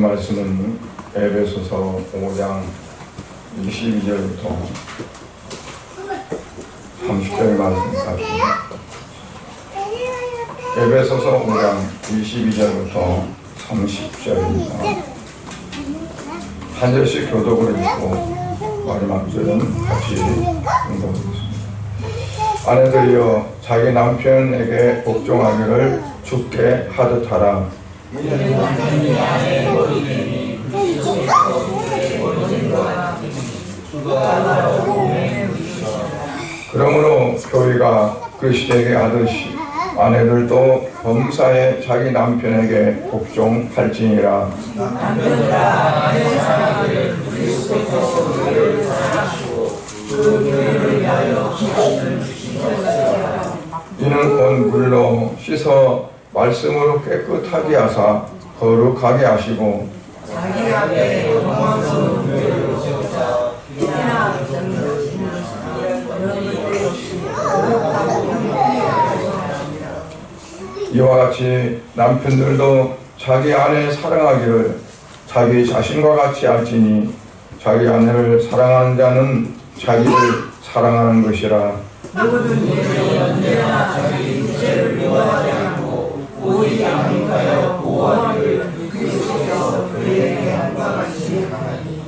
말씀은 에베소서 5장 22절부터 30절 말씀까지. 에베소서 5장 22절부터 30절입니다. 한 절씩 교독을 읽고 마지막 절은 같이 읽어보겠습니다. 아내들이여 자기 남편에게 복종하기를 주께 하듯하라. 그러므로 교회가 그리스도에게 하듯이 아내들도 범사에 자기 남편에게 복종할지니라. 이는 온 물로 씻어 말씀으로 깨끗하게 하사 거룩하게 하시고 이와 같이 남편들도 자기 아내 사랑하기를 자기 자신과 같이 할지니 자기 아내를 사랑하는 자는 자기를 사랑하는 것이라. 누구든지 언제나 자기 육체를 미워하지 않고 오직 아님하여 보호하기를 그리스도께서 그에게 한 바 같이 하나니.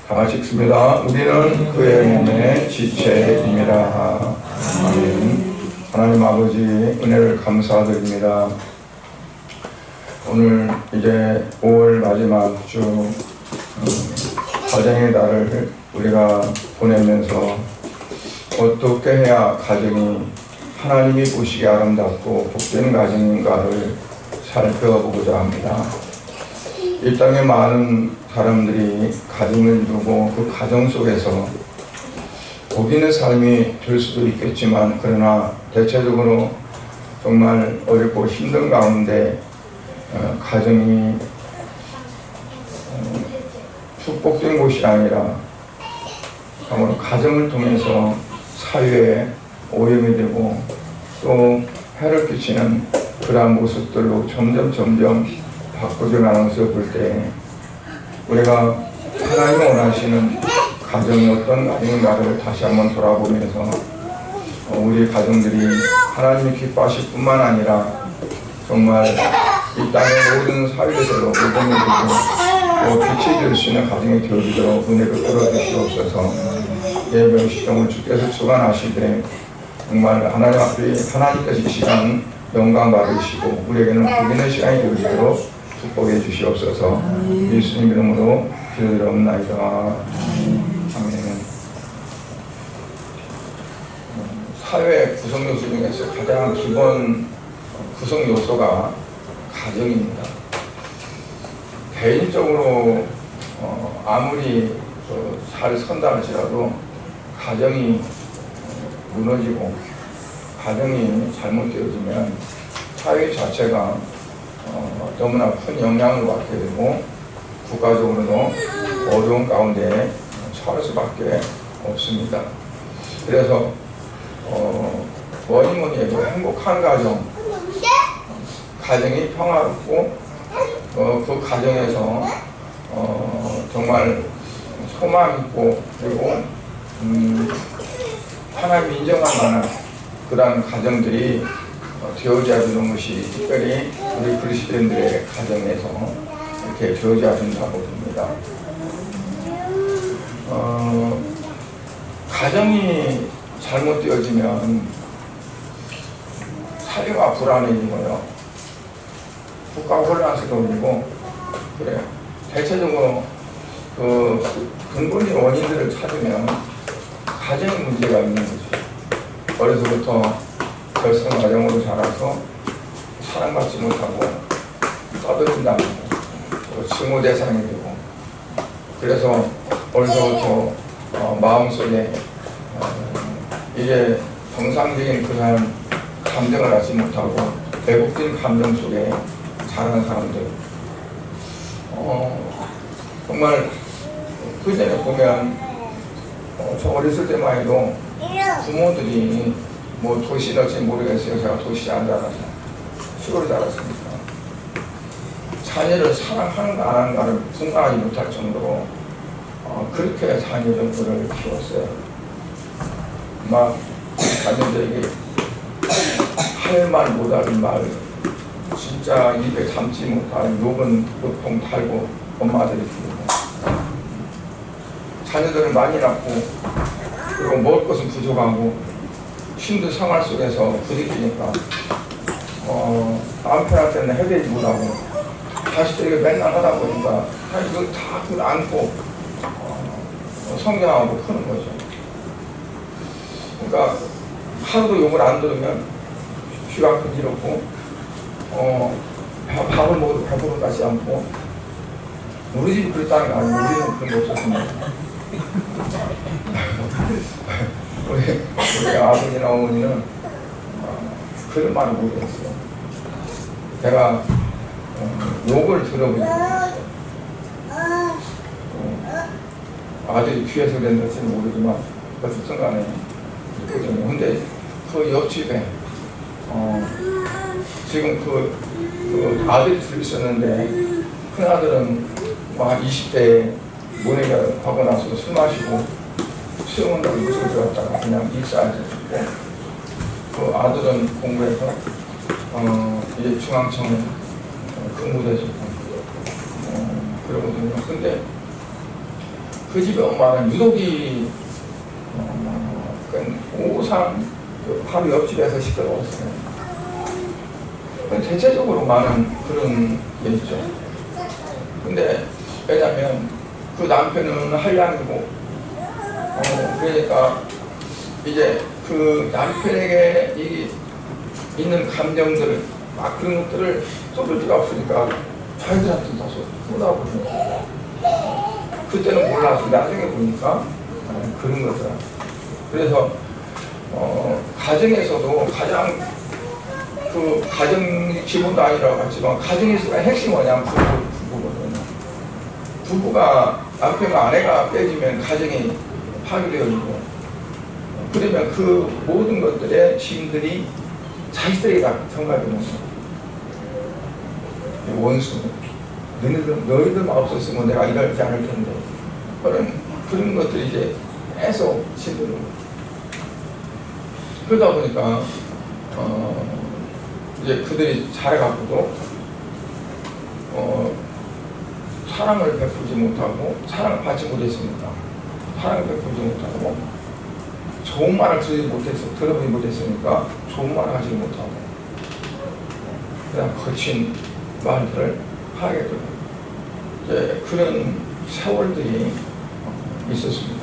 다 같이 읽습니다. 우리는 그의 몸의 지체입니다. 아멘. 하나님 아버지 은혜를 감사드립니다. 오늘 이제 5월 마지막 주 가정의 날을 우리가 보내면서 어떻게 해야 가정이 하나님이 보시기에 아름답고 복된 가정인가를 살펴보고자 합니다. 이 땅에 많은 사람들이 가정을 두고 그 가정 속에서 복 있는 삶이 될 수도 있겠지만 그러나 대체적으로 정말 어렵고 힘든 가운데 가정이 축복된 곳이 아니라 정말 가정을 통해서 사회에 오염이 되고 또 해를 끼치는 그러한 모습들로 점점 바꾸져 가는 것을 볼 때 우리가 하나님이 원하시는 가정이 어떤 가정인가를 다시 한번 돌아보면서 우리 가정들이 하나님이 기뻐하실 뿐만 아니라 정말 이 땅의 모든 사회에서도 모든 일들도 빛이 될 수 있는 가정이 되어지도록 은혜를 끌어주시옵소서. 예배 시점을 주께서 주관하시되 정말 하나님 앞에 하나님께서 이 시간 영광 받으시고 우리에게는 복 있는 시간이 되어지도록 축복해 주시옵소서. 예수님 이름으로 기도드리옵나이다. 아멘. 사회 구성 요소 중에서 가장 기본 구성 요소가 가정입니다. 개인적으로 아무리 잘 선다 할지라도 가정이 무너지고 가정이 잘못되어지면 사회 자체가 너무나 큰 영향을 받게 되고 국가적으로도 어려운 가운데 처할 수밖에 없습니다. 그래서 뭐니 해도 행복한 가정, 가정이 평화롭고 그 가정에서 정말 소망 있고 그리고 하나님 인정할 만한 그러한 가정들이 되어져야 되는 것이 특별히 우리 그리스도인들의 가정에서 이렇게 되어져야 된다고 봅니다. 가정이 잘못되어지면 사회가 불안해지고요. 국가가 혼란스러워지고 그래요. 대체적으로 그 근본의 원인들을 찾으면 가정의 문제가 있는 거죠. 어려서부터 결성 과정으로 자라서 사랑받지 못하고 떠들린다고 증오 대상이 되고 그래서 어려서부터 마음속에 이게 정상적인 그런 감정을 하지 못하고 왜곡된 감정 속에 자라는 사람들 정말 그 전에 보면 저 어렸을 때만 해도 부모들이 뭐 도시일지 모르겠어요. 제가 도시에 안 자라서 시골에 자랐으니까 자녀를 사랑하는가 안 하는가를 분간하지 못할 정도로 그렇게 자녀 정도를 키웠어요. 막 자녀들에게 할 말 못하는 말, 진짜 입에 담지 못하는 욕은 보통 달고 엄마들이 부르고, 자녀들을 많이 낳고 그리고 먹을 것은 부족하고 힘든 생활 속에서 부딪히니까 남편한테는 해결이 못하고 자식들에게 맨날 하다 보니까 이걸 다 그걸 안고 성장하고 크는 거죠. 그러니까 하루도 욕을 안 들으면 귀가 근지럽고 밥을 먹어도 배부르 가지 않고, 우리 집이 그랬다는 게 아니고 우리는 그런 거 없었습니다. 우리 아버지나 어머니는 그런 말을 못했어요. 내가 욕을 들어보지 못했어요. 아들이 귀에서 그랬는지는 모르지만 어쨌든 간에 있거든요. 근데 그 옆집에 지금 그 아들이 둘 있었는데, 큰 아들은 한 20대에 모내가 하고 나서 술 마시고 시험 온다고 무슨 들어갔다가 그냥 입사하셨고, 그 아들은 공부해서 이제 중앙청에 근무되셨고 그러거든요. 근데 그 집에 엄마는 유독이 오상 바로 옆집에서 시끄러웠어요. 대체적으로 많은 그런 게 있죠. 근데 왜냐면 그 남편은 한량이고 그러니까 이제 그 남편에게 있는 감정들 막 그런 것들을 쏟을 수가 없으니까 자기들한테 다 쏟아버리는. 그때는 몰라서 나중에 보니까 그런 거더라. 그래서 가정에서도 가장 그 가정이 기본도 아니라고 하지만 가정에서 핵심이 뭐냐면 부부거든요. 부부가 남편과 아내가 깨지면 가정이 파괴되어지고, 그러면 그 모든 것들의 힘들이 자식들에게 다 전가되는 거예요. 원수, 너희들만 없었으면 내가 이러지 않을 텐데, 그런 것들이 이제 계속 힘들고, 그러다 보니까 이제 그들이 자라갖고도 사랑을 베풀지 못하고, 사랑을 받지 못했으니까 사랑을 베풀지 못하고, 좋은 말을 들어보지 못했으니까 좋은 말을 하지 못하고, 그냥 거친 말들을 하게 되고, 이제 그런 세월들이 있었습니다.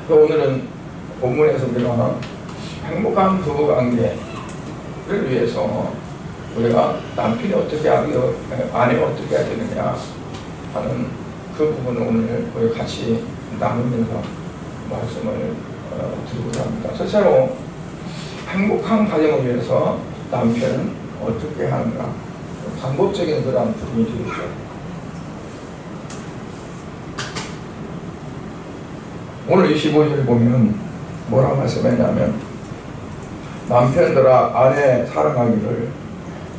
오늘은 본문에서 우리가 행복한 부부관계를 위해서 우리가 남편이 어떻게 하고 아내가 어떻게 해야 되느냐 하는 그 부분을 오늘 우리 같이 나누면서 말씀을 드리고자 합니다. 첫째로 행복한 가정을 위해서 남편은 어떻게 하는가, 방법적인 그런 부분이 되겠죠. 오늘 25절을 보면 뭐라고 말씀했냐면, 남편들아 아내 사랑하기를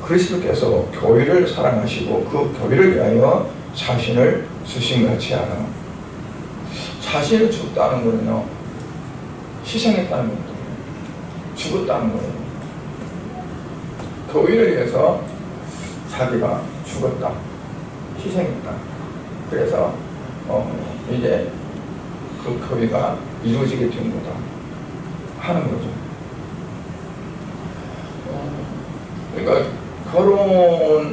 그리스도께서 교회를 사랑하시고 그 교회를 위하여 자신을 주신 같이 하라. 자신을 줬다는 거는요, 희생했다는 거예요. 죽었다는 거예요. 교회를 위해서 자기가 죽었다, 희생했다. 그래서 이제 그 교회가 이루어지게 된 거다 하는 거죠. 그러니까 결혼했다면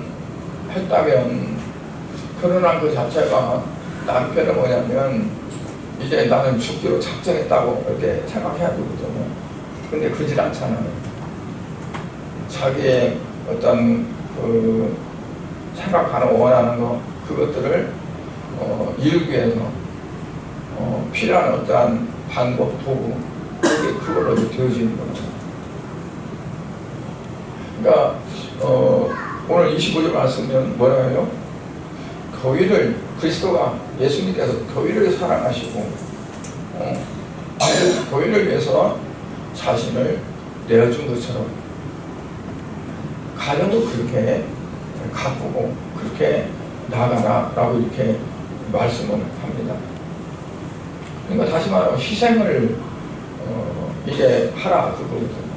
결혼한 그 자체가 남편은 뭐냐면 이제 나는 죽기로 작정했다고 이렇게 생각해야 되거든요. 근데 그러질 않잖아요. 자기의 어떤 그 생각하는 원하는 거, 그것들을 이루기 위해서 필요한 어떠한 방법, 도구, 그걸로 되어지는 거죠. 그러니까 오늘 25절 말씀은 뭐라 해요? 교회를, 그리스도가, 예수님께서 교회를 사랑하시고 교회를 위해서 자신을 내어준 것처럼 가정도 그렇게 가꾸고 그렇게 나가라라고 이렇게 말씀을 합니다. 그러니까 다시 말하면 희생을 이제 하라 그거거든요.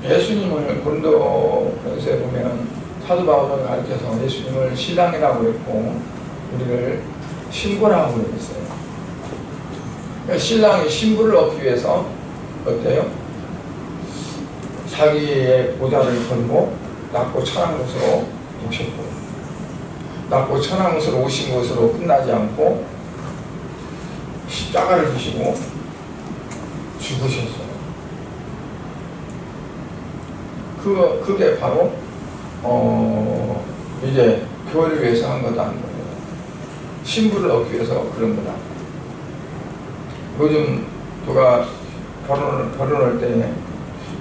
예수님을 고린도전서에 보면 사도 바울은 가르쳐서 예수님을 신랑이라고 그랬고 우리를 신부라고 그랬어요. 그러니까 신랑이 신부를 얻기 위해서 어때요? 자기의 보좌를 걸고 낮고 천한 곳으로 오셨고, 낮고 천한 곳으로 오신 것으로 끝나지 않고 십자가를 지시고 죽으셨어요. 그게 바로 이제 교회를 위해서 한 거다 하는 거예요. 신부를 얻기 위해서 그런 거다. 요즘 누가 결혼할 때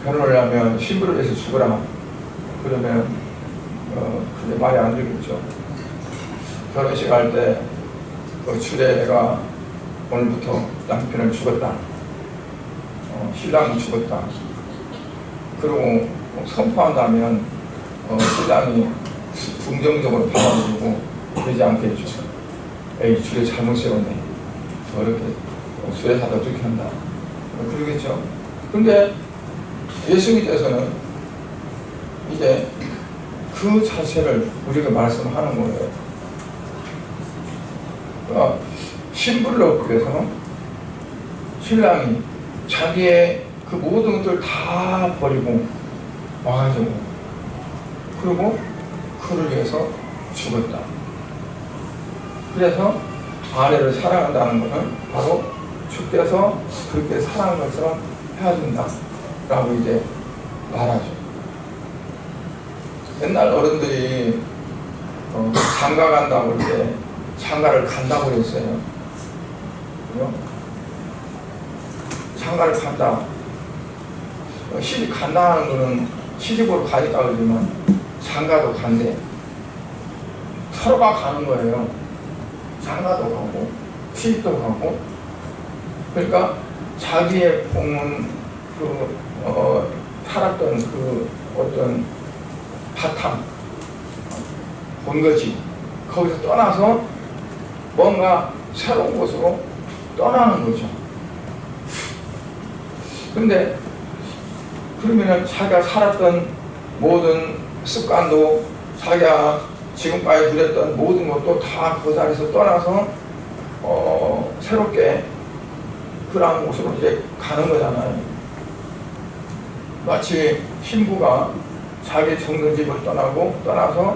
결혼을 하면 신부를 위해서 죽으라 그러면 그게 말이 안 되겠죠. 결혼식 할 때 그 주례가 오늘부터 남편을 죽었다, 신랑은 죽었다, 그리고 선포한다면 신랑이 긍정적으로 받아들이고 되지 않겠죠. 에이, 주례 잘못 세웠네, 저렇게 수레사도 어떻게 한다 그러겠죠. 근데 예수님께서는 이제 그 자체를 우리에게 말씀하는 거예요. 그러니까 신부를 얻기 위해서 신랑이 자기의 그 모든 것들을 다 버리고 와가지고 그리고 그를 위해서 죽었다. 그래서 아내를 사랑한다는 것은 바로 주께서 그렇게 사랑한 것처럼 해야 된다 라고 이제 말하죠. 옛날 어른들이 장가 간다고 할 때 장가를 간다고 했어요. 장가를 간다. 시집 간다 하는 거는 시집으로 가니까 그러지만 장가도 간대. 서로가 가는 거예요. 장가도 가고 시집도 가고. 그러니까 자기의 공은 살았던 그 어떤 바탕 본거지 거기서 떠나서 뭔가 새로운 곳으로 떠나는 거죠. 근데 그러면은 자기가 살았던 모든 습관도 자기가 지금까지 누렸던 모든 것도 다 그 자리에서 떠나서 새롭게 그런 곳으로 이제 가는 거잖아요. 마치 신부가 자기 정든 집을 떠나서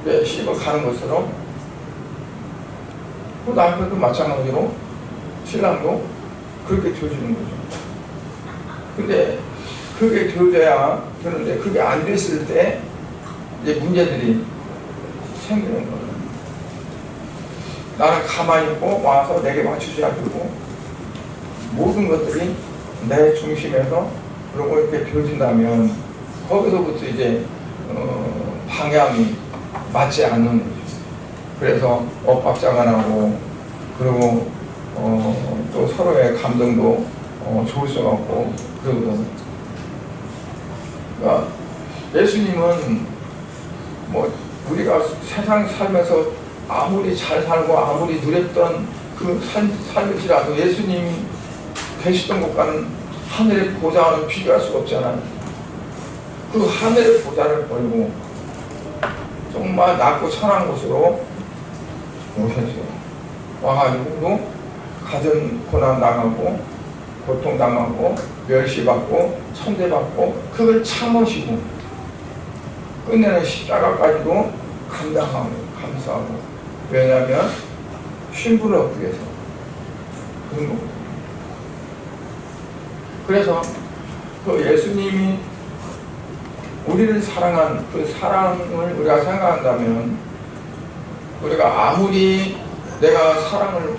이제 시집을 가는 것처럼 그 남편도 마찬가지로 신랑도 그렇게 되어지는 거죠. 근데 그게 되어져야 되는데 그게 안 됐을 때 이제 문제들이 생기는 거예요. 나는 가만히 있고 와서 내게 맞추지 않고 모든 것들이 내 중심에서 그러고 이렇게 되어진다면 거기서부터 이제 방향이 맞지 않는 거죠. 그래서 엇박자가 나고 그리고 또 서로의 감정도 좋을 수가 없고 그러거든요. 그러니까 예수님은 뭐 우리가 세상 살면서 아무리 잘 살고 아무리 누렸던 그 삶일지라도 예수님이 계시던 곳과는 하늘의 보좌와는 비교할 수가 없잖아요. 그 하늘의 보좌를 버리고 정말 낮고 천한 곳으로 오셨어요. 와가지고 가정 고난 당하고 고통 당하고 멸시받고 천대받고 그걸 참으시고 끝내는 십자가까지도 감당하고 감사하고 왜냐하면 신부를 얻기 위해서 그런 거거든요. 그래서 그 예수님이 우리를 사랑한 그 사랑을 우리가 생각한다면 우리가 아무리 내가 사랑을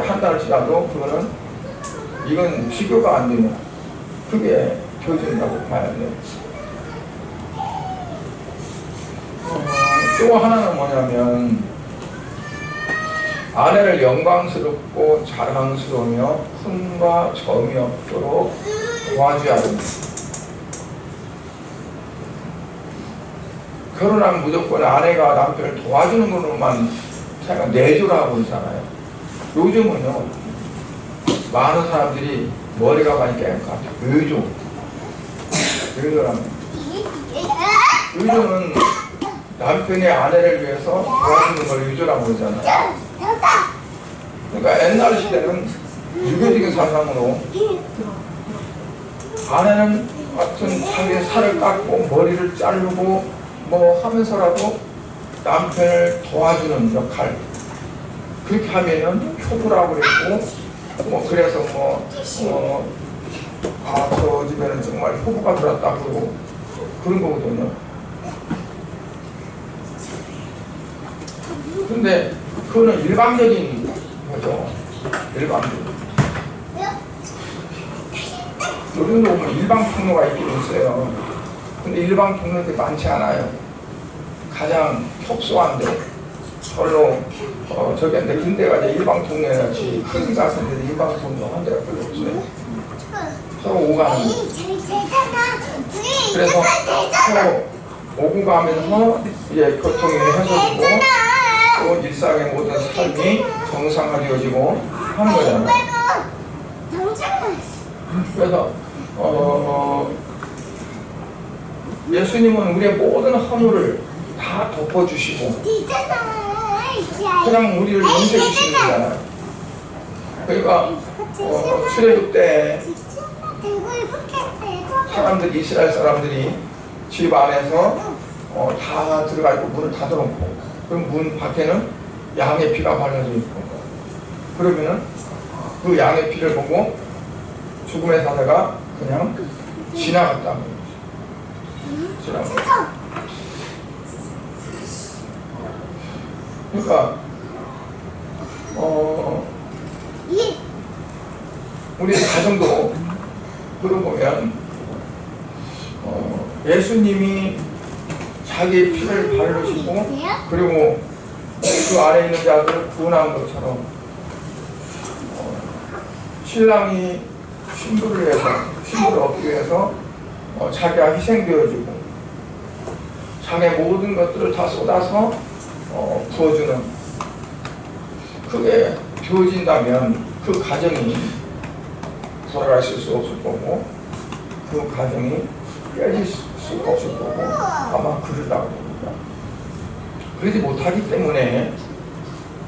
한다 할지라도 그거는 이건 비교가 안 되는 그게 되어진다고 봐야 돼요. 또 하나는 뭐냐면 아내를 영광스럽고 자랑스러우며 흠과 점이 없도록 도와줘야 됩니다. 결혼하면 무조건 아내가 남편을 도와주는 걸로만 제가 내조라고 그러잖아요. 요즘은요, 많은 사람들이 머리가 많이 깨는 것 같아요. 의조라면. 의조는 남편이 아내를 위해서 도와주는 걸 의조라고 그러잖아요. 그러니까 옛날 시대는 유교적인 사상으로 아내는 하여튼 자기 살을 깎고 머리를 자르고 뭐 하면서라도 남편을 도와주는 역할, 그렇게 하면은 효부라고 그랬고, 뭐 그래서 저 집에는 정말 효부가 들었다 그러고 그런 거거든요. 근데 그거는 일방적인 거죠. 일방적인. 요즘도 보면 일방 통로가 있긴 있어요. 근데 일방 통로들이 많지 않아요. 가장 협소한데 별로 저기한테 근데가 이제 일방 통로에 같이 큰 가서인데 일방 통로 한 대가 별로 없어요. 서로 오가는 거. 그래서 서로 오고 가면서 이제 교통이 해소되고 또 일상의 모든 삶이 정상화되어지고 하는 거잖아요. 그래서 예수님은 우리의 모든 허물을 다 덮어주시고 그냥 우리를 용서해 주시는 거잖아요. 그러니까 출애굽 때 사람들이, 이스라엘 사람들이 집 안에서 다 들어가 있고 문을 닫아놓고, 그럼 문 밖에는 양의 피가 발라져 있고, 그러면은 그 양의 피를 보고 죽음의 사자가 그냥 지나갔다는 거죠. 지나갔다. 그러니까 우리 가정도 들어보면 예수님이 자기 피를 바르시고 그리고 그 안에 있는 자들을 구원한 것처럼 신랑이 신부를 위해서, 신부를 얻기 위해서 자기가 희생되어지고 자기의 모든 것들을 다 쏟아서 부어주는, 그게 되어진다면 그 가정이 돌아가실 수 없을 거고 그 가정이 깨질 수 없을 거고 아마 그러려고 합니다. 그러지 못하기 때문에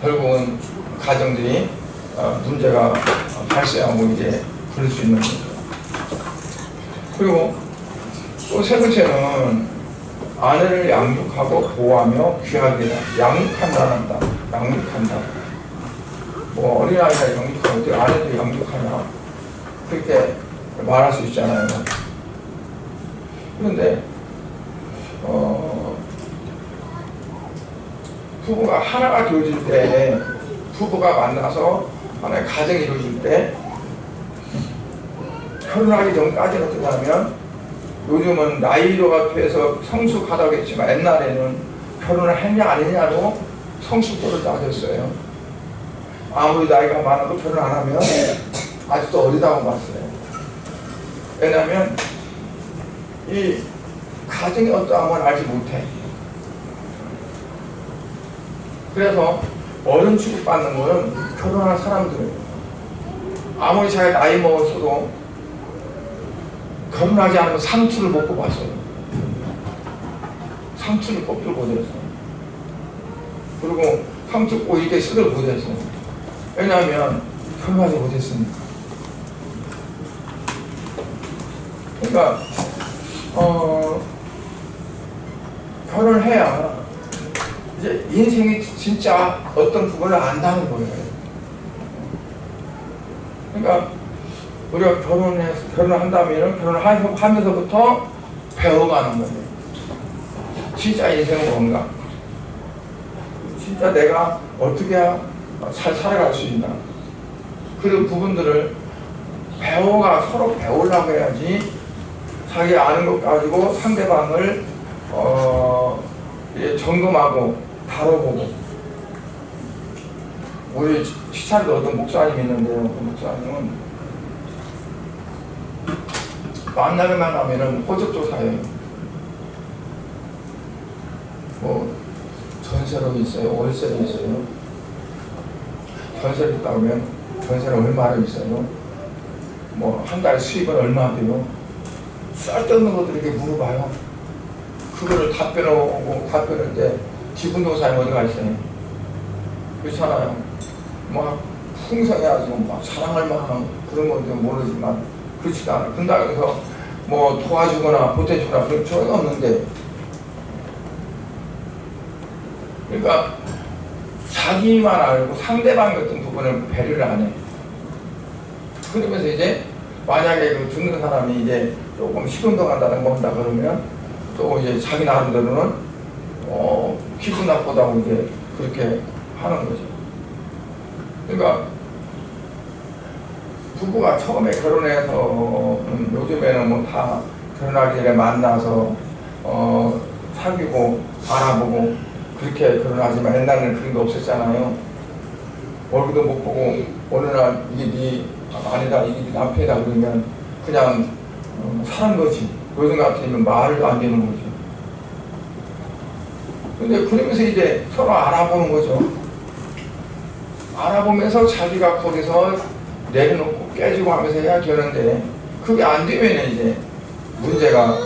결국은 가정들이 문제가 발생하고 이제 그럴 수 있는 거죠. 그리고 또 세 번째는 아내를 양육하고 보호하며 귀하게 양육한다. 양육한다. 뭐 어린아이가 양육하고 어떻게 아내도 양육하냐, 그렇게 말할 수 있잖아요. 그런데 부부가 하나가 되어질 때, 부부가 만나서 하나의 가정이 이루어질 때, 결혼하기 전까지는 어떻게 하면, 요즘은 나이로가 돼서 성숙하다고 했지만 옛날에는 결혼을 했냐 안 했냐로 성숙도를 따졌어요. 아무리 나이가 많아도 결혼 안 하면 아직도 어리다고 봤어요. 왜냐하면 이 가정이 어떠한 걸 알지 못해. 그래서 어른 취급받는 거는 결혼한 사람들은 아무리 자기 나이 먹었어도 결혼하지 않으면 상투를 못 뽑았어요. 상투를 뽑지를 못했어요. 그리고 상투 이렇게 쓰를 못했어요. 왜냐하면 결혼하지 못했으니까. 그러니까 결혼을 해야 이제 인생이 진짜 어떤 부분을 안다는 거예요. 그러니까 우리가 결혼한다면 결혼을 하면서부터 배워가는 거예요. 진짜 인생은 뭔가, 진짜 내가 어떻게 잘 살아갈 수 있나, 그런 부분들을 서로 배우려고 해야지. 자기 아는 것 가지고 상대방을 점검하고 다뤄보고. 우리 시찰도 어떤 목사님이 있는데요. 그 목사님은 만나기만 하면은 호적조사예요. 뭐 전세로 있어요? 월세로 있어요? 전세로 있다 그러면 전세는 얼마로 있어요? 뭐 한 달 수입은 얼마 돼요? 쓸데없는 것들 이렇게 물어봐요. 그거를 답변을 지분조사에 어디가 있어요? 그렇잖아요. 뭐 풍성해가지고 막 사랑할 만한 그런 건지 모르지만 그렇지도 않아. 근데 그래서 뭐 도와주거나 보태주거나 그런 필요가 없는데, 그러니까 자기만 알고 상대방 같은 부분을 배려를 안 해. 그러면서 이제 만약에 그 듣는 사람이 이제 조금 시큰둥한다는 거 한다 그러면 또 이제 자기 나름대로는 기분 나쁘다고 이제 그렇게 하는 거죠. 그러니까 부부가 처음에 결혼해서 요즘에는 뭐 다 결혼하기 전에 만나서 사귀고 알아보고 그렇게 결혼하지만 옛날에는 그런 게 없었잖아요. 얼굴도 못 보고 어느 날 이게 네 아니다, 이게 네 남편이다 그러면 그냥 사는 거지. 요즘 같으면 말도 안 되는 거죠. 근데 그러면서 이제 서로 알아보는 거죠. 알아보면서 자기가 거기서 내려놓고 깨지고 하면서 해야 되는데, 그게 안 되면 이제 문제가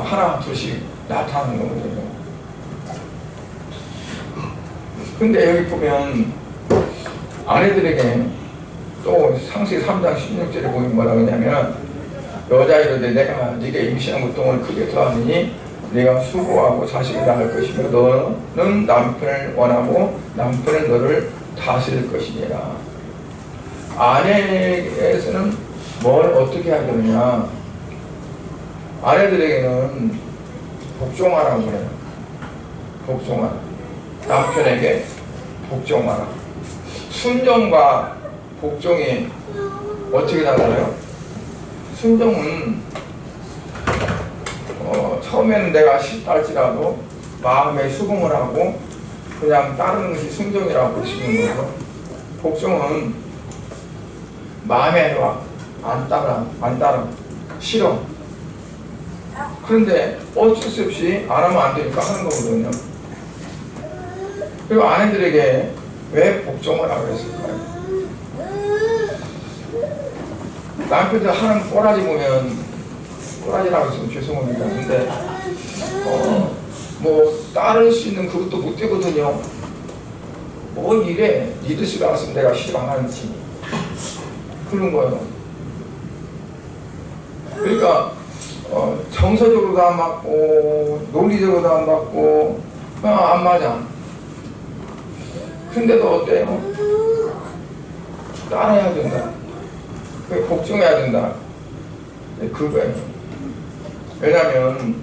하나 둘씩 나타나는 거거든요. 근데 여기 보면 아내들에게 또 상세 3장 16절에 보면 뭐라 그러냐면, 여자 이르되 내가 네게 임신한 고통을 크게 더하느니 네가 수고하고 자식을 낳을 것이며 너는 남편을 원하고 남편은 너를 다스릴 것이니라. 아내에게서는 뭘 어떻게 해야 되느냐, 아내들에게는 복종하라고 그래요. 복종하라. 남편에게 복종하라. 순종과 복종이 어떻게 달라요? 순종은 처음에는 내가 싫다 할지라도 마음에 수긍을 하고 그냥 따르는 것이 순종이라고 볼 수 있는 거죠. 복종은 마음에 와, 안 따라, 싫어. 그런데 어쩔 수 없이 안 하면 안 되니까 하는 거거든요. 그리고 아내들에게 왜 복종을 하고 했을까요? 남편들 하는 꼬라지 보면, 꼬라지라고 했으면 죄송합니다. 근데 뭐 따를 수 있는 그것도 못 되거든요. 뭐 이래, 니들 집에 왔으면 내가 시집 안 하는지 그런 거예요. 그러니까 정서적으로도 안 맞고 논리적으로도 안 맞고 안 맞아. 근데도 어때요? 따라야 된다. 복종해야 된다. 그거예요. 왜냐하면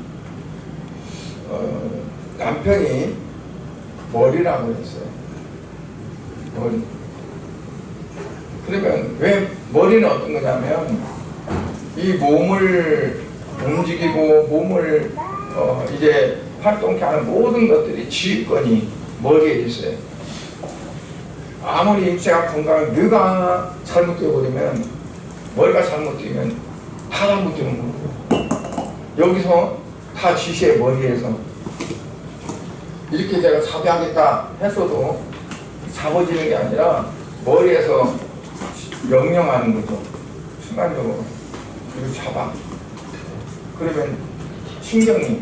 남편이 머리라고 했어요. 머리. 그러면 왜 머리는 어떤 거냐면, 이 몸을 움직이고 몸을 이제 활동케 하는 모든 것들이 지휘권이 머리에 있어요. 아무리 육체가 건강한 뇌가 잘못되어버리면, 머리가 잘못되면 다 잘못되는 거고, 여기서 다 지시해. 머리에서 이렇게 내가 자비하겠다 했어도 잡아지는 게 아니라 머리에서 명령하는 거죠. 순간적으로. 그리고 잡아. 그러면 신경이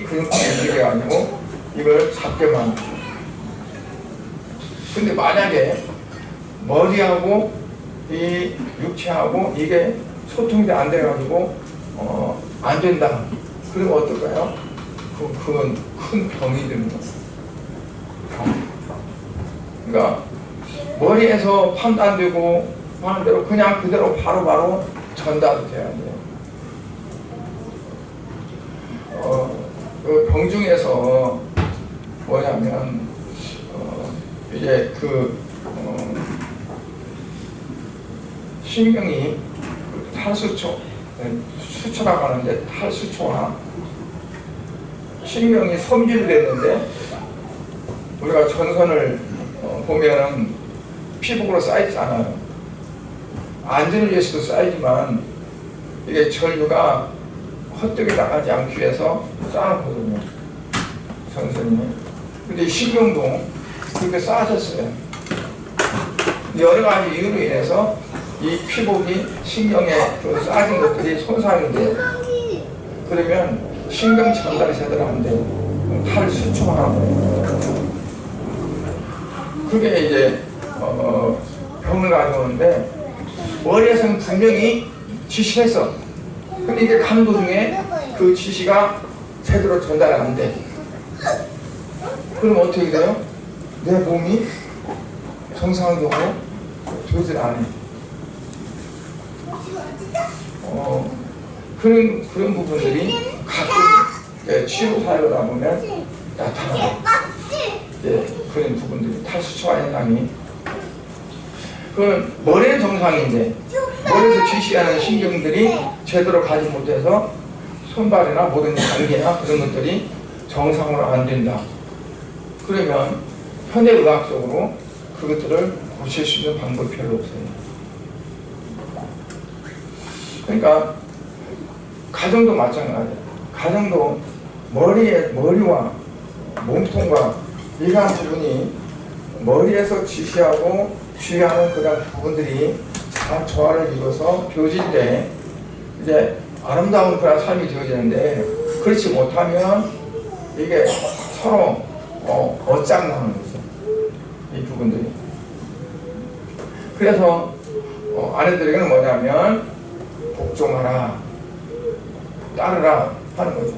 근육을 움직여가지고 이걸 잡게 만들죠. 근데 만약에 머리하고 이 육체하고 이게 소통이 안 돼가지고 안 된다. 그러면 어떨까요? 그건 큰 병이 되는 거예요. 그러니까 머리에서 판단되고 하는 대로 그냥 그대로 바로바로 전달이 돼야 돼요. 그 병중에서 뭐냐면 이제 신경이 탈수초, 수초라고 하는데 탈수초와 신경이 섬유됐는데, 우리가 전선을 보면은 피부로 쌓이지 않아요. 안전을 위해서도 쌓이지만 이게 전류가 헛되게 나가지 않기 위해서 쌓아놓거든요. 전선이. 근데 이 신경도 그렇게 쌓아졌어요. 여러 가지 이유로 인해서 이 피복이 신경에 그 쌓아진 것들이 손상이 돼요. 그러면 신경 전달이 제대로 안 돼요. 탈 수축하고. 그게 이제 병을 가져오는데 머리에서는 분명히 지시했어. 근데 이게 간 도중에 그 지시가 제대로 전달이 안 돼. 그럼 어떻게 돼요? 내 몸이 정상적으로 되질 않아. 그런 부분들이 가끔 치료 사유다 보면 나타나요. 그런 부분들이 탈수초와 현상이. 그럼 머리는 정상인데 머리에서 지시하는 신경들이 제대로 가지 못해서 손발이나 모든 관계나 그런 것들이 정상으로 안 된다. 그러면 현대의학적으로 그것들을 고칠 수 있는 방법이 별로 없어요. 그러니까 가정도 마찬가지예요. 가정도 머리와 몸통과 이러한 부분이 머리에서 지시하고 주의하는 그런 부분들이 다 조화를 이루어서 벼질 때 이제 아름다운 그런 삶이 되어지는데, 그렇지 못하면 이게 서로 엇장나는 거죠. 이 부분들이. 그래서 아내들에게는 뭐냐면 복종하라, 따르라 하는 거죠.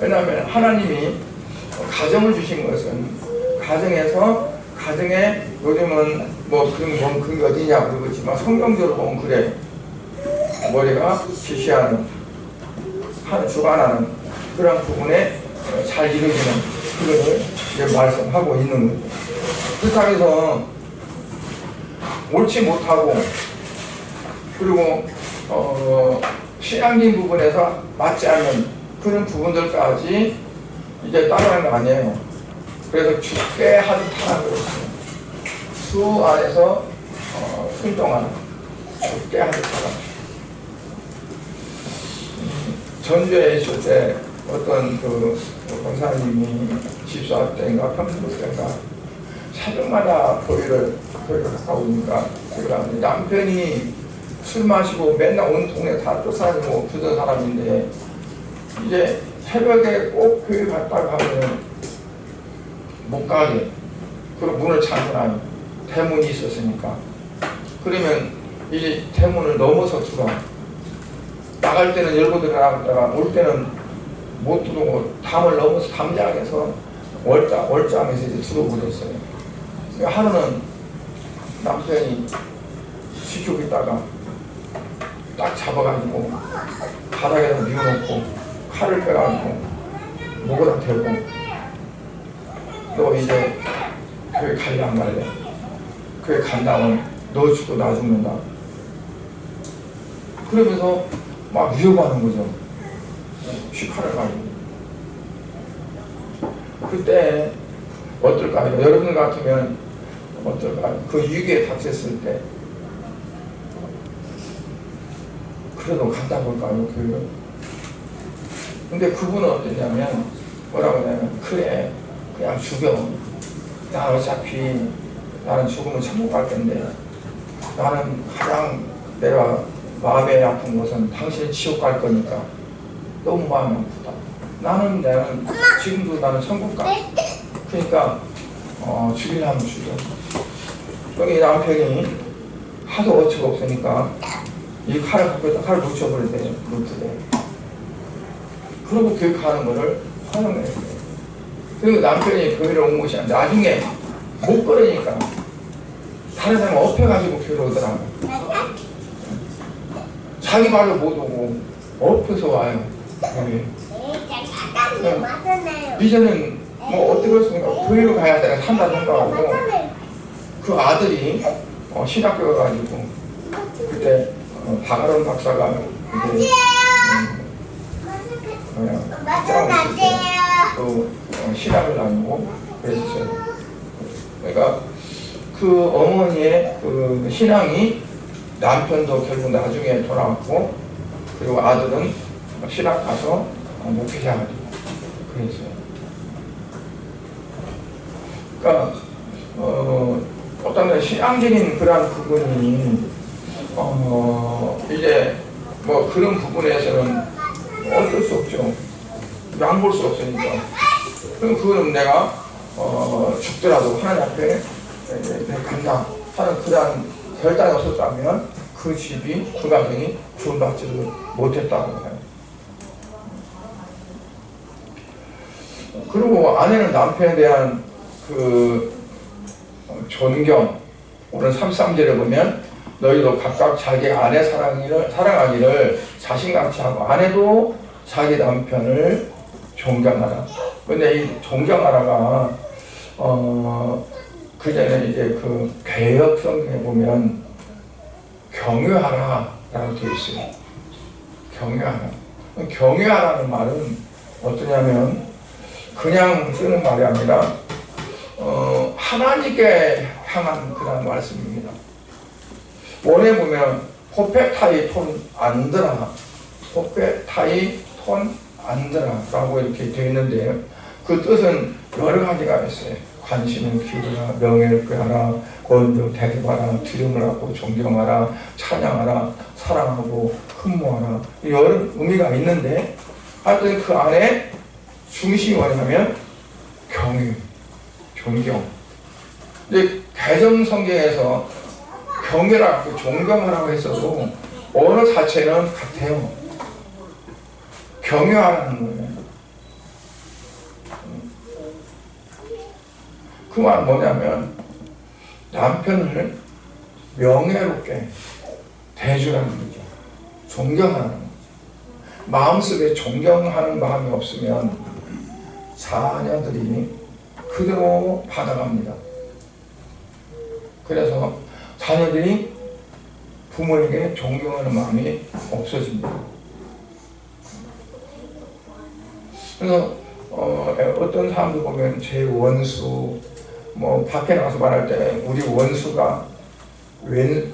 왜냐하면 하나님이 가정을 주신 것은 가정에 요즘은 뭐 그런 게 어디냐 그러겠지만 성경적으로 보면 그래. 머리가 지시하는, 주관하는 그런 부분에 잘 이루어지는 그것을 이제 말씀하고 있는 거죠. 그렇다고 해서 옳지 못하고 그리고 신앙적인 부분에서 맞지 않는 그런 부분들까지 이제 따라가는 거 아니에요. 그래서 죽게 하듯 하라고 그랬어요. 수 안에서 순종하는, 죽게 하듯 하라. 전주에 있을 때 어떤 그 권사님이 집사 때인가 평소 때인가 새벽마다 교회를 갔다 오니까 제가 남편이 술 마시고 맨날 온 동네 다 쫓아다니고 그런 사람인데 이제 새벽에 꼭 교회 갔다 가면 못 가게. 그리고 문을 잠그나요. 대문이 있었으니까. 그러면 이 대문을 넘어서 들어와. 나갈 때는 열고 들어가다가 올 때는 못 들어오고 담을 넘어서 담장에서 월장에서 이제 들어오랬어요. 하루는 남편이 지키고 있다가 딱 잡아가지고 바닥에다 뉘어놓고 칼을 빼가지고 목에다 대고, 너 이제 교회 갈래 안 갈래? 교회 간다면 너 죽고 나 죽는다. 그러면서 막 위협하는 거죠. 칼을 가지고. 그때 어떨까요? 여러분 같으면 어떨까요? 그 위기에 닥쳤을 때 그래도 갔다 볼까요? 근데 그분은 어떠냐면 뭐라고 하냐면 그래 그냥 죽여. 나 어차피 나는 죽으면 천국 갈 텐데 나는 가장 내가 마음에 아픈 것은 당신이 지옥 갈 거니까 너무 마음이 아프다. 나는 지금도 나는 천국 가. 그러니까 죽이려면 죽여. 여기 남편이 하도 어처가 없으니까 이 칼을 갖고 있다 칼을 놓쳐버리대. 그러고 교회 가는 거를 허용했어요. 그리고 남편이 교회를 온 것이 아니라 나중에 못 걸으니까 다른 사람 업혀가지고 교회로 오더라고. 자기 말로 못 오고 업혀서 와요. 이제는 뭐 어떻게 했습니까? 교회로 가야 내가 산다 생각하고 그 아들이 신학교 가가지고 그때 박아론 박사가 이제 그 신학을 나누고 그랬어요. 그러니까 그 어머니의 그 신앙이 남편도 결국 나중에 돌아왔고 그리고 아들은 신학 가서 목회자가지고 그랬어요. 그러니까 어떤 신앙적인 그런 부분이 이제 뭐 그런 부분에서는 어쩔 수 없죠. 양볼 수 없으니까. 그럼 그거는 내가 죽더라도 하나님 앞에 간다 하는 그런 결단이 없었다면 그 집이, 그 가정이 구원받지를 못했다고 해요. 그리고 아내는 남편에 대한 그 존경, 오늘 33절에 보면 너희도 각각 자기 아내 사랑하기를 자신같이 하고 아내도 자기 남편을 존경하라. 근데 이 존경하라가 그 전에 이제 그 개역 성경에 보면 경외하라 라고 되어 있어요. 경외하라. 경외하라는 말은 어떠냐면 그냥 쓰는 말이 아니라 하나님께 향한 그런 말씀입니다. 원에 보면 포페타이 톤 안드라, 포페타이 톤 안드라 라고 이렇게 되어 있는데 그 뜻은 여러 가지가 있어요. 관심을 기울여라, 명예를 꾀하라, 권능 대접하라, 두려움을 갖고 존경하라, 찬양하라, 사랑하고 흠모하라, 여러 의미가 있는데 하여튼 그 안에 중심이 뭐냐면 경외, 존경. 근데 개정 성경에서 경외라고 존경하라고 했어도 언어 자체는 같아요. 경외하라는 거예요. 그 말 뭐냐면 남편을 명예롭게 대주라는 거죠. 존경하는 거죠. 마음속에 존경하는 마음이 없으면 자녀들이 그대로 받아갑니다. 그래서 자녀들이 부모에게 존경하는 마음이 없어집니다. 그래서 어떤 사람들 보면 제 원수, 뭐 밖에 나가서 말할 때 우리 원수가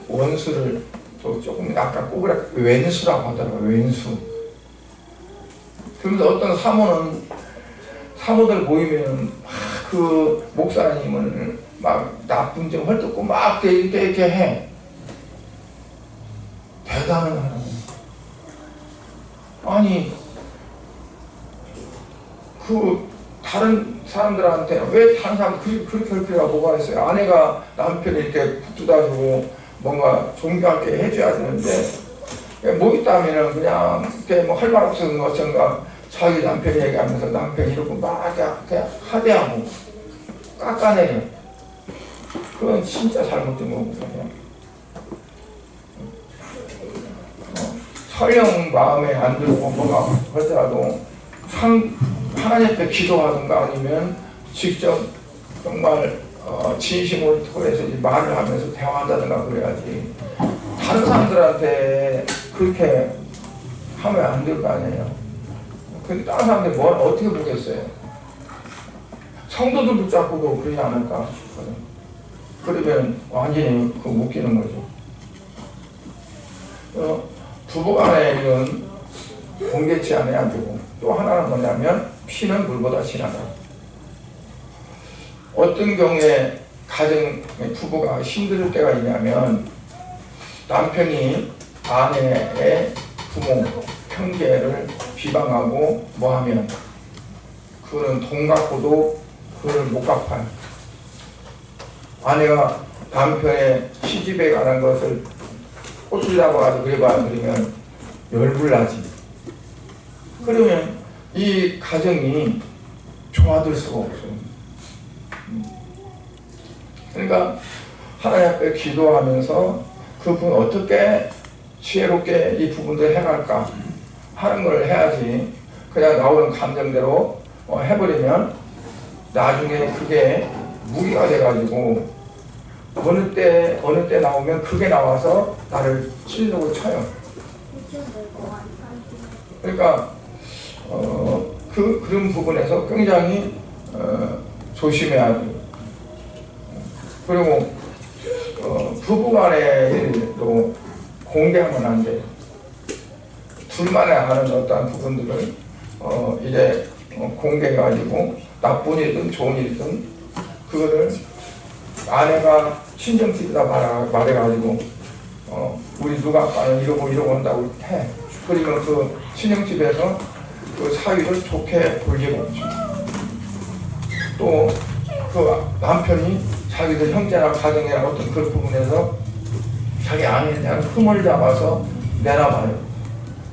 원수를 또 조금 약간 꼬부랗게 왼수라고 하더라고요. 왼수. 그러면서 어떤 사모들 모이면 그 목사님을 막 나쁜 점 헐뜯고 막 이렇게 해. 대단한 하나님. 아니 그 다른 사람들한테 왜 다른 사람 그렇게 할 필요가 뭐가 있어요? 아내가 남편을 이렇게 붙들어주고 뭔가 존경하게 해줘야 되는데 뭐 있다면은 그냥 이렇게 뭐 할 말 없는 것처럼 자기 남편 얘기하면서 남편 이러고 막 그냥 하대하고 깎아내려. 그건 진짜 잘못된 거거든요. 설령 마음에 안 들고 뭐가 하더라도 하나님 앞에 기도하든가 아니면 직접 정말 진심을 토해서 말을 하면서 대화한다든가 그래야지. 다른 사람들한테 그렇게 하면 안 될 거 아니에요. 근데 다른 사람들이 뭘 어떻게 보겠어요? 성도들 붙잡고도 그러지 않을까 싶어요. 그러면 완전히 그 웃기는 거죠. 부부간에 있는 공개치 않아야 되고 또 하나는 뭐냐면 피는 물보다 진하다. 어떤 경우에 가정 부부가 힘들 때가 있냐면 남편이 아내의 부모 형제를 비방하고 뭐하면 그거는 돈 갖고도 그걸 못 갚아요. 아내가 남편의 시집에 관한 것을 꼬투리라고 가지고 그래봐야 그러면 열불나지. 그러면 이 가정이 좋아질 수가 없어요. 그러니까 하나님 앞에 기도하면서 그분 어떻게 지혜롭게 이 부분들 해갈까 하는 걸 해야지. 그냥 나오는 감정대로 해버리면 나중에 그게 무기가 돼가지고 어느 때 나오면 그게 나와서 나를 찔르고 쳐요. 그러니까 그런 부분에서 굉장히 조심해야 돼요. 그리고 부부간의 일도 공개하면 안 돼요. 둘만에 아는 어떠한 부분들을 이제 공개해가지고 나쁜 일이든 좋은 일이든 그거를 아내가 친정집에다 말해가지고 우리 누가 아빠는 이러고 한다고 해. 그러면 그 친정집에서 그 사위를 좋게 볼리가 없죠. 또 그 남편이 자기들 형제나 가정이나 어떤 그런 부분에서 자기 아내에 대한 흠을 잡아서 내놔봐요.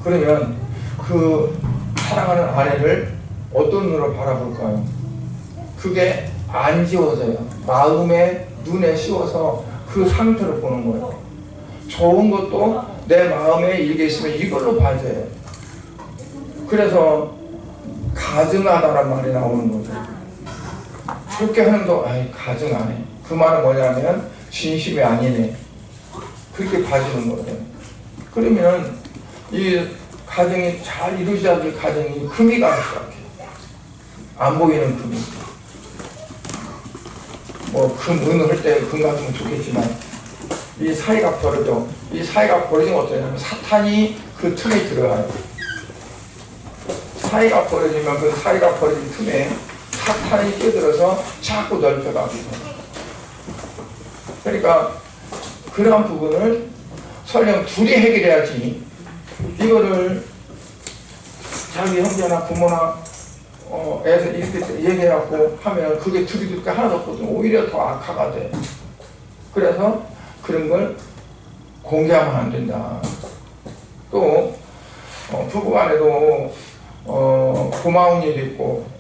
그러면 그 사랑하는 아내를 어떤 눈으로 바라볼까요? 그게 안 지워져요. 마음에 눈에 씌워서 그 상태를 보는 거예요. 좋은 것도 내 마음에 이게 있으면 이걸로 봐줘요. 그래서 가증하다란 말이 나오는 거죠. 좋게 하는도 아이 가증하네. 그 말은 뭐냐면 진심이 아니네. 그렇게 봐주는 거예요. 그러면 이 가정이 잘 이루어져야 될 가정이 금이 가는 것 같아요. 안 보이는 금이. 뭐 금, 은 할 때 금 같으면 좋겠지만 이 사이가 벌어져. 이 사이가 벌어지면 어떠냐면 사탄이 그 틈에 들어가요. 사이가 벌어지면 그 사이가 벌어진 틈에 사탄이 끼어들어서 자꾸 넓혀가고. 그러니까 그러한 부분을 설령 둘이 해결해야지 이거를 자기 형제나 부모나 애서 이렇게 얘기해갖고 하면 그게 둘이 그렇게 하나도 없거든. 오히려 더 악화가 돼. 그래서 그런 걸 공개하면 안 된다. 또 부부간에도 고마운 일이 있고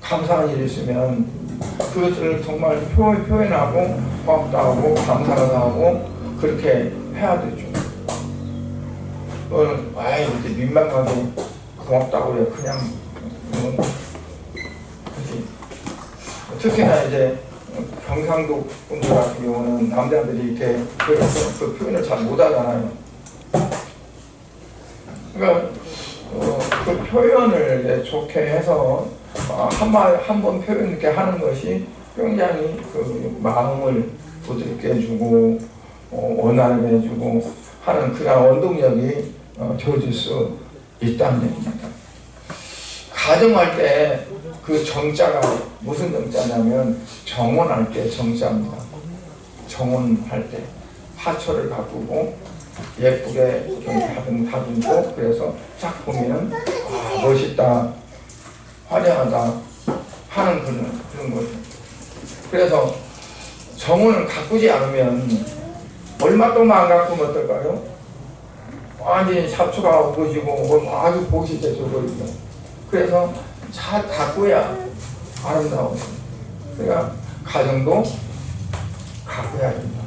감사한 일이 있으면 그것을 정말 표현하고 고맙다 하고 감사하다 하고 그렇게 해야 되죠. 아이 이렇게 민망하게 고맙다고 그래 그냥 그렇지. 특히나 이제 경상도 분들 같은 경우는 남자들이 이렇게 그 표현을 잘 못하잖아요. 그러니까 그 표현을 좋게 해서 한 번 표현 이렇게 하는 것이 굉장히 그 마음을 부드럽게 해주고 원활하게 해주고 하는 그런 원동력이 되어질 수 있다는 얘기입니다. 가정할 때 그 정자가 무슨 정자냐면 정원할 때 정자입니다. 정원할 때 화초를 바꾸고 예쁘게 좀 다듬고 그래서 딱 보면 멋있다 화려하다 하는 그런 거죠. 그래서 정원을 가꾸지 않으면 얼마 동안 안 가꾸면 어떨까요? 완전히 잡초가 우거지고 아주 보기 좋거든요. 그래서 잘 가꾸야 아름다워. 그러니까 가정도 가꾸야 됩니다.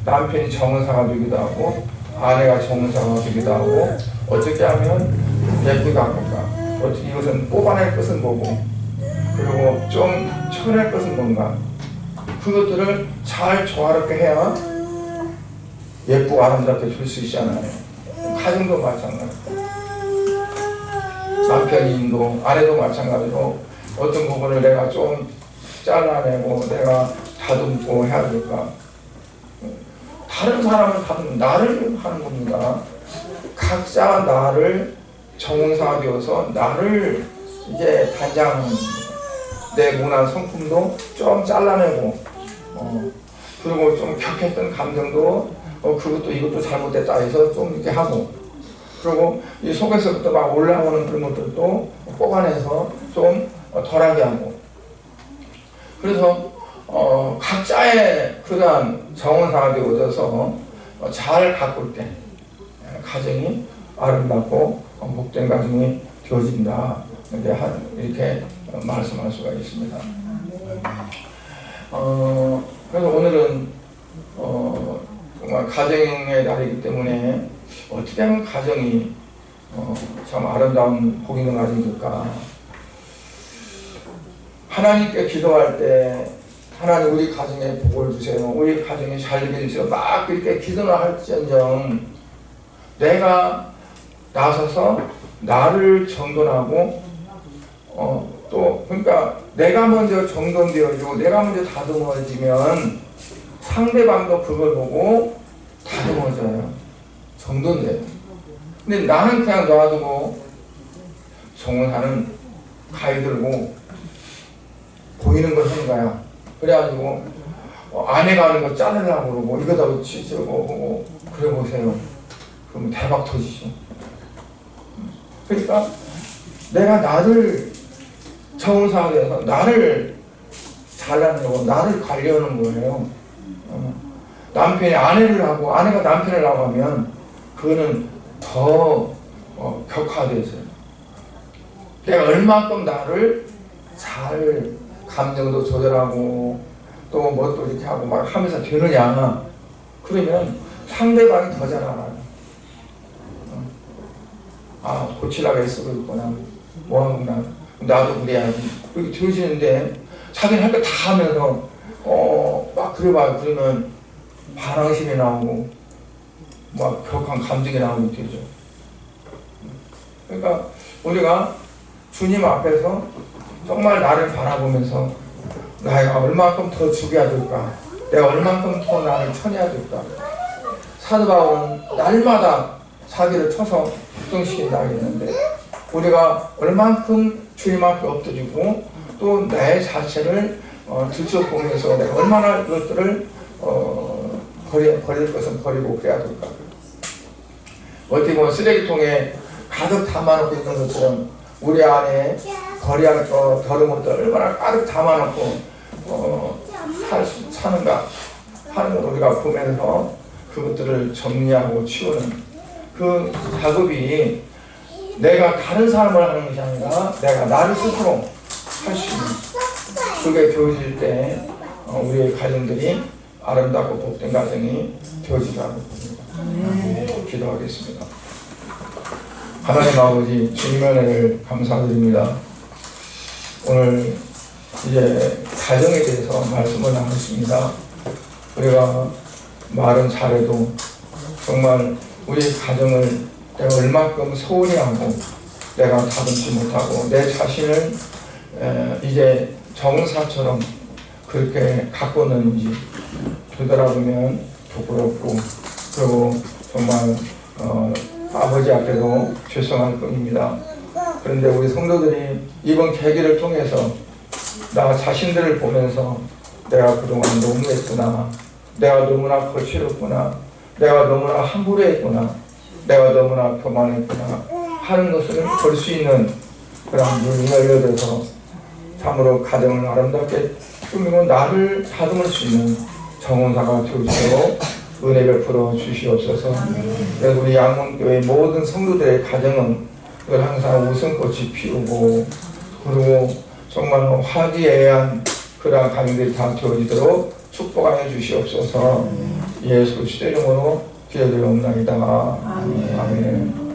남편이 정은사가 되기도 하고 아내가 정은사가 되기도 하고 어떻게 하면 예쁘게 가꿀까? 어떻게 이것은 뽑아낼 것은 뭐고 그리고 좀 쳐낼 것은 뭔가 그것들을 잘 조화롭게 해야 예쁘고 아름답게 줄 수 있잖아요. 가정도 마찬가지고 남편도 아내도 마찬가지로 어떤 부분을 내가 좀 잘라내고 내가 다듬고 해야 될까. 다른 사람은 다듬는 나를 하는 겁니다. 각자 나를 정사가 되어서 나를 이제 단장하는 내 모난 성품도 좀 잘라내고 그리고 좀 격했던 감정도 그것도 이것도 잘못됐다 해서 좀 이렇게 하고 그리고 이 속에서부터 막 올라오는 그런 것들도 뽑아내서 좀 덜하게 하고 그래서 각자의 그러한 정원사가 되어져서 잘 가꿀 때 가정이 아름답고 복된 가정이 되어진다 이렇게 말씀할 수가 있습니다. 그래서 오늘은 정말 가정의 날이기 때문에 어떻게 하면 가정이 참 아름다운 복 있는 가정이 될까. 하나님께 기도할 때 하나님 우리 가정에 복을 주세요. 우리 가정이 잘 되게 해주세요. 막 그렇게 기도를 할지언정 내가 나서서 나를 정돈하고 또 그러니까 내가 먼저 정돈되어지고 내가 먼저 다듬어지면 상대방도 그걸 보고 다듬어져요. 정돈돼요. 근데 나는 그냥 놔두고 정원하는 가위 들고 보이는 걸 하는 거야. 그래가지고 아내가 하는 거 자르려고 그러고 이거다 치즈고 그래 보세요. 그러면 대박 터지죠. 그러니까 내가 나를 정사하게 나를 잘라내고 나를 관리하는 거예요. 남편이 아내를 하고 아내가 남편을 하고 하면 그거는 더 격화되죠. 내가 얼마큼 나를 잘 감정도 조절하고 또 뭐 또 이렇게 하고 막 하면서 되느냐, 그러면 상대방이 더 잘 알아요. 아, 고치려고 애쓰고 있구나, 뭐하구나, 나도 그래야지, 그렇게 들으시는데 자기는 할 거 다 하면서 막 그래봐요. 그러면 반항심이 나오고 막 격한 감정이 나오고 되죠. 그러니까 우리가 주님 앞에서 정말 나를 바라보면서 내가 얼마큼 더 죽여야 될까, 내가 얼마큼 더 나를 쳐내야 될까. 사도 바울은 날마다 자기를 쳐서 걱정시킨다 했는데, 우리가 얼만큼 주님 앞에 엎드리고 또 내 자체를 들춰보면서 내가 얼마나 이것들을 버릴 것은 버리고 그래야 될까. 어떻게 보면 쓰레기통에 가득 담아놓고 있는 것처럼 우리 안에 버려야 더러운 것들 얼마나 가득 담아놓고 사는가 하는 걸 우리가 보면서 그것들을 정리하고 치우는 그 작업이 내가 다른 사람을 하는 것이 아니라 내가 나를 스스로 할 수 있는, 그게 되어질 때 우리의 가정들이 아름답고 복된 가정이 되어지라고 봅니다. 기도하겠습니다. 하나님 아버지, 주님의 은혜를 감사드립니다. 오늘 이제 가정에 대해서 말씀을 나눴습니다. 우리가 말은 잘해도 정말 우리 가정을 내가 얼마큼 소홀히 하고 내가 다듬지 못하고 내 자신을 이제 정사처럼 그렇게 갖고 있는지 되돌아보면 부끄럽고, 그리고 정말 아버지 앞에도 죄송할 뿐입니다. 그런데 우리 성도들이 이번 계기를 통해서 나 자신들을 보면서 내가 그동안 너무했구나, 내가 너무나 거칠었구나, 내가 너무나 함부로 했구나, 내가 너무나 교만했구나 하는 것을 볼 수 있는 그런 눈이 열려져서 참으로 가정을 아름답게 꾸미고 나를 다듬을 수 있는 정원사가 되어주시고 은혜를 풀어 주시옵소서. 그래서 우리 양문교회 모든 성도들의 가정은 그걸 항상 웃음꽃이 피우고, 그리고 정말 화기애애한 그러한 가정들이 다 되어지도록 축복하여 주시옵소서. 예수 그리스도 이름으로 기도드리옵나이다. 아멘.